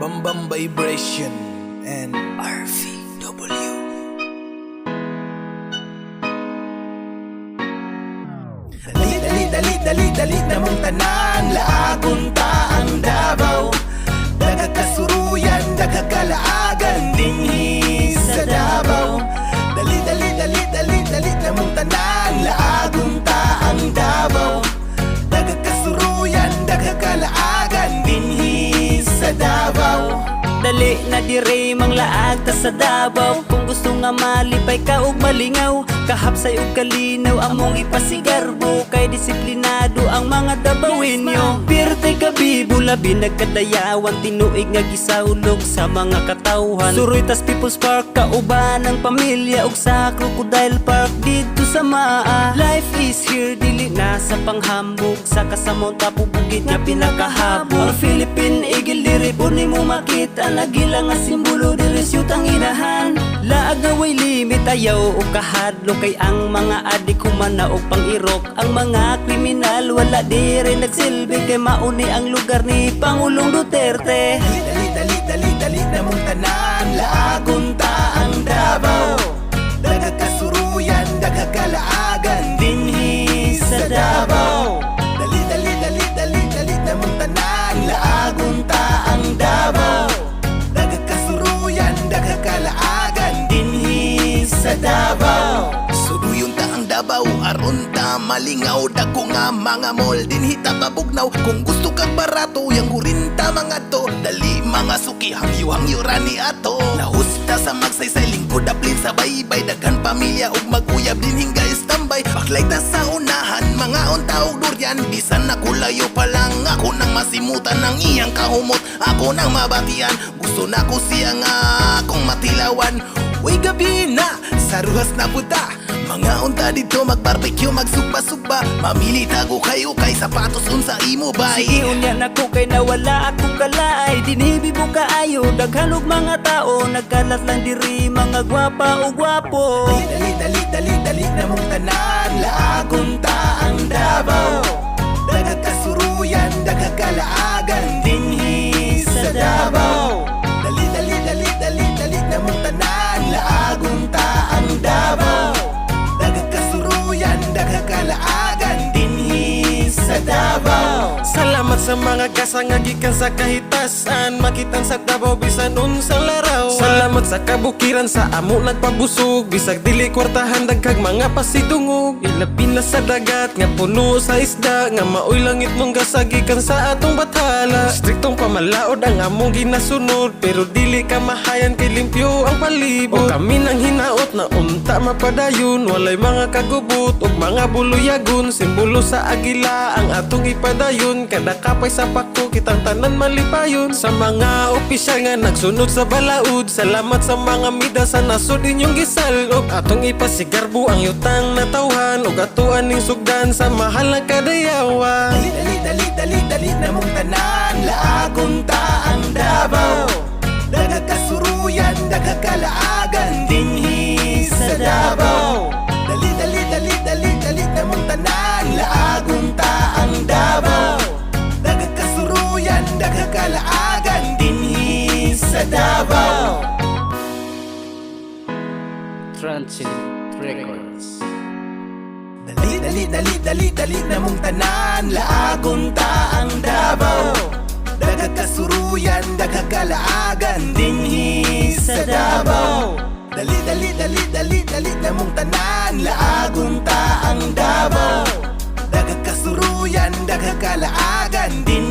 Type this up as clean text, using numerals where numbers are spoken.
Bambam Vibration and RVW. Dali na mong tanan, laagunta ang Davao. Dagagkasuruyan, dagagalaagan dinhi sa Davao. Dali na mong tanan, laagunta ang Davao. Dagagkasuruyan, dagagalaagan dinhi sa Davao. Dali na dire mang laag ta sa Davao. Kung gusto nga malipay ka og malingaw, kahapsay og kalinaw among ipasigarbo. Kay disiplinado ang mga Davaoenyo. Pirte kabibo labi nagkadayawan, tinuig nga gisaulog sa mga katawhan. Suroy tas People's Park kauban ang pamilya, og sa Crocodile Park dito sa Maa. Life is here, dili na sa panghambog, sa kasamon tapubugid nga pinakahabol. Ang Philippine Eagle diri po nimo makita, nagila nga simbolo diri siyut ang inahan. Laag nga way limit ayaw o kahadlo, kay ang mga adik humana o pang-irok. Ang mga kriminal wala dire nagsilbi, kay mauni ang lugar ni Pangulong Duterte. Dali na mong tanan, laagunta ang Davao. Dagagkasuruyan, dagagalaagan dinhi sa Davao. Dali na mong tanan, laagunta ang Davao. Dagagkasuruyan, dagagalaagan dinhi sa Davao. Suduyon ta ang Davao, aron ta malingaw. Dako nga mga mall, dinhi ta babugnaw. Kung gusto kag barato, yang hurin ta mga to. Dali mga suki, hangyo rani ato. Nahusta sa magsaysay, lingkod aplin sa baybay. Daghan pamilya ug maguyab dinhing guys tambay. Baklay ta sa unahan, mga unta ug durian. Bisan nakulayo pa lang, ako nang masimutan ng iyang kahumot. Ako nang mabatian, gusto na ko siya nga akong matilawan. Uy gabi na, sa ruhas na puta. Mga unta dito mag-barbecue, magsuba-suba. Mamili tago kayo kay sapatos unsa imo bay. Sige unya nako kay nawala akong kalay. Dinibibo kaayo, daghan og mga tao. Nagkalat lang diri mga gwapa o gwapo. Dali na mong tanan, laagunta ang Davao. Dagagkasuruyan, dagagalaagan dinhi sa Davao. Dali na mong tanan, laagunta ang Davao. Dagagkasuruyan, dagagalaagan dinhi sa Davao. Salamat sa mga gasa nga gikan sa kahitasan, makitan sa Davao bisan unsang laraw. Salamat sa kabukiran sa amo nagpabusog, bisag dili kwartahan dagkag mga pasidungog. Ilabi na sa dagat nga puno sa isda, nga maoy langit mong gasagikan sa atong bathala. Striktong pamalaod ang among ginasunod, pero dili ka mahayan kay limpyo ang palibot. O kami nang hinaot na unta mapadayon, walay mga kagubot ug mga buluyagon. Simbolo sa agila ang atong ipadayon, kada kapay sa pako kitang tanan malipayon. Sa mga opisyal nga nagsunod sa balaod, salamat sa mga mida sa nasod inyong gisalog. Atong ipasigarbo ang yutang natawhan, ug atuan ning sugdan sa mahal na kadayawan. Dali na mong tanan, laagunta ang Davao. Dagagkasuruyan, dagagalaagan dinhi sa Davao. Dali na mong tanan, laagunta ang Davao. Dagagkasuruyan, dagagalaagan dinhi sa Davao. Transit Records. Dali na mong tanan, laagunta ang Davao. Dagagkasuruyan, dagagalaagan dinhi sa Davao. Dali na mong tanan, laagunta ang Davao. Dagagkasuruyan, dagagalaagan dinhi